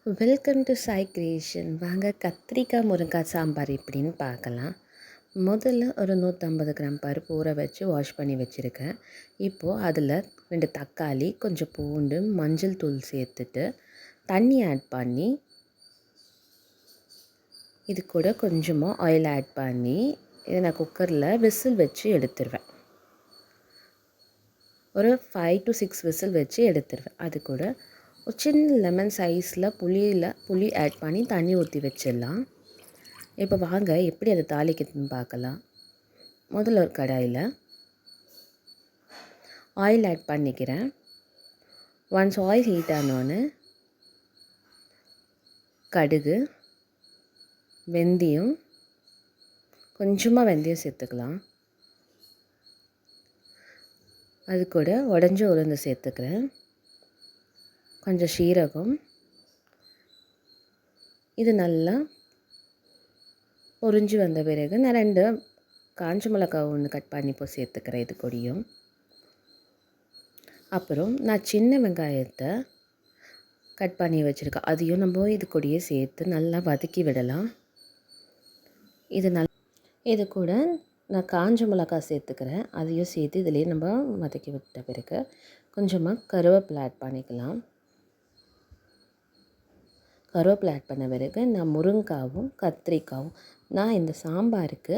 Welcome to Sai creation. வாங்க கத்திரிக்காய் முருங்காய் சாம்பார் எப்படின்னு பார்க்கலாம். முதல்ல ஒரு 150 கிராம் பருப்பு ஊற வச்சு வாஷ் பண்ணி வச்சுருக்கேன். இப்போது அதில் 2 தக்காளி, கொஞ்சம் பூண்டு, மஞ்சள் தூள் சேர்த்துட்டு தண்ணி ஆட் பண்ணி இது கூட கொஞ்சமாக ஆயில் ஆட் பண்ணி இதை நான் குக்கரில் விசில் வச்சு எடுத்துருவேன். ஒரு 5 to 6 விசில் வச்சு எடுத்துருவேன். அது கூட ஒரு சின்ன லெமன் சைஸில் புளி ஆட் பண்ணி தண்ணி ஊற்றி வச்சிடலாம். இப்போ வாங்க எப்படி அதை தாளிக்கிறதுன்னு பார்க்கலாம். முதல்ல ஒரு கடாயில் ஆயில் ஆட் பண்ணிக்கிறேன். ஒன்ஸ் ஆயில் ஹீட் ஆனோன்னு கடுகு, வெந்தயம், கொஞ்சமாக வெந்தயம் சேர்த்துக்கலாம். அது கூட உடஞ்ச உளுந்து சேர்த்துக்கிறேன். கொஞ்சம் சீரகம். இது நல்லா பொரிஞ்சு வந்த பிறகு நான் 2 காஞ்ச மிளகாய் ஒன்று கட் பண்ணி இப்போ சேர்த்துக்கிறேன் இது கூடயும். அப்புறம் நான் சின்ன வெங்காயத்தை கட் பண்ணி வச்சுருக்கேன், அதையும் நம்ம இது கூடயே சேர்த்து நல்லா வதக்கி விடலாம். இது கூட நான் காஞ்ச மிளகாய் சேர்த்துக்கிறேன், அதையும் சேர்த்து இதிலே நம்ம வதக்கி விட்ட பிறகு கொஞ்சமாக கருவேப்பிலை ஆட் பண்ணிக்கலாம். கருவேப்பிலை ஆட் பண்ண பிறகு நான் முருங்காவும் கத்திரிக்காவும் நான் இந்த சாம்பாருக்கு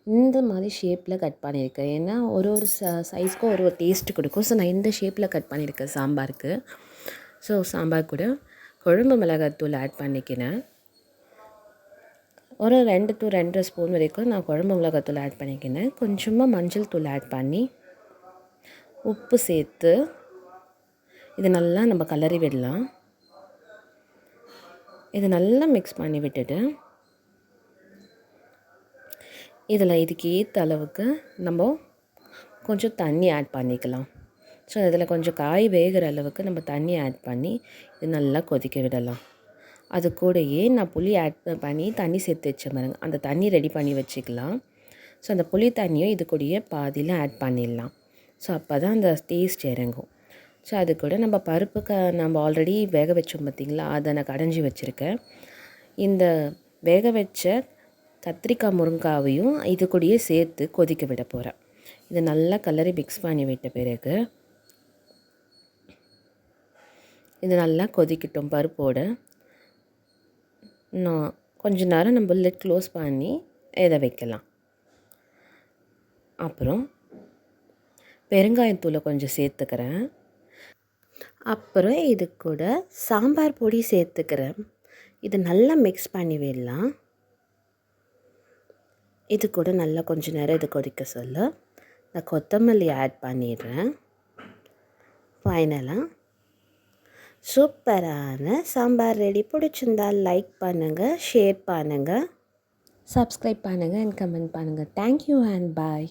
இந்த மாதிரி ஷேப்பில் கட் பண்ணியிருக்கேன். ஏன்னா ஒரு சைஸ்க்கும் ஒரு டேஸ்ட்டு கொடுக்கும். ஸோ நான் இந்த ஷேப்பில் கட் பண்ணியிருக்கேன் சாம்பாருக்கு. ஸோ சாம்பார் கூட குழம்பு மிளகாத்தூள் ஆட் பண்ணிக்கிறேன். ஒரு 2 to 2.5 ஸ்பூன் வரைக்கும் நான் குழம்பு மிளகாத்தூள் ஆட் பண்ணிக்கிறேன். கொஞ்சமாக மஞ்சள் தூள் ஆட் பண்ணி உப்பு சேர்த்து இது நல்லா நம்ம கலரி விடலாம். இது நல்லா மிக்ஸ் பண்ணி விட்டுட்டு இதில் இதுக்கு ஏற்ற அளவுக்கு நம்ம கொஞ்சம் தண்ணி ஆட் பண்ணிக்கலாம். ஸோ இதில் கொஞ்சம் காய் வேகிற அளவுக்கு நம்ம தண்ணி ஆட் பண்ணி இது நல்லா கொதிக்க விடலாம். அது கூடயே நான் புளி ஆட் பண்ணி தண்ணி சேர்த்து வச்ச பாருங்க, அந்த தண்ணி ரெடி பண்ணி வச்சுக்கலாம். ஸோ அந்த புளி தண்ணியும் இது கூடயே பாதியில் ஆட் பண்ணிடலாம். ஸோ அப்போ தான் அந்த டேஸ்ட் இறங்கும். ஸோ அது கூட நம்ம பருப்புக்கு நம்ம ஆல்ரெடி வேக வச்சோம் பார்த்திங்களா, அதை நான் கடைஞ்சி வச்சுருக்கேன். இந்த வேக வச்ச கத்திரிக்காய் முருங்காவையும் இது கூடயே சேர்த்து கொதிக்க விட போகிறேன். இது நல்லா கலரி மிக்ஸ் பண்ணி விட்ட பிறகு இது நல்லா கொதிக்கட்டும் பருப்போடு. நான் கொஞ்ச நேரம் நம்ம லிட் க்ளோஸ் பண்ணி இதை வைக்கலாம். அப்புறம் பெருங்காயத்தூளை கொஞ்சம் சேர்த்துக்கிறேன். அப்புறம் இது கூட சாம்பார் பொடி சேர்த்துக்கிறேன். இது நல்லா மிக்ஸ் பண்ணி விடலாம். இது கூட நல்லா கொஞ்சம் நேரம் இது கொதிக்க சொல்ல நான் கொத்தமல்லி ஆட் பண்ணிடுறேன். ஃபைனலாக சூப்பரான சாம்பார் ரெடி. பிடிச்சிருந்தால் லைக் பண்ணுங்கள், ஷேர் பண்ணுங்கள், சப்ஸ்கிரைப் பண்ணுங்கள் அண்ட் கமெண்ட் பண்ணுங்கள். Thank you and bye.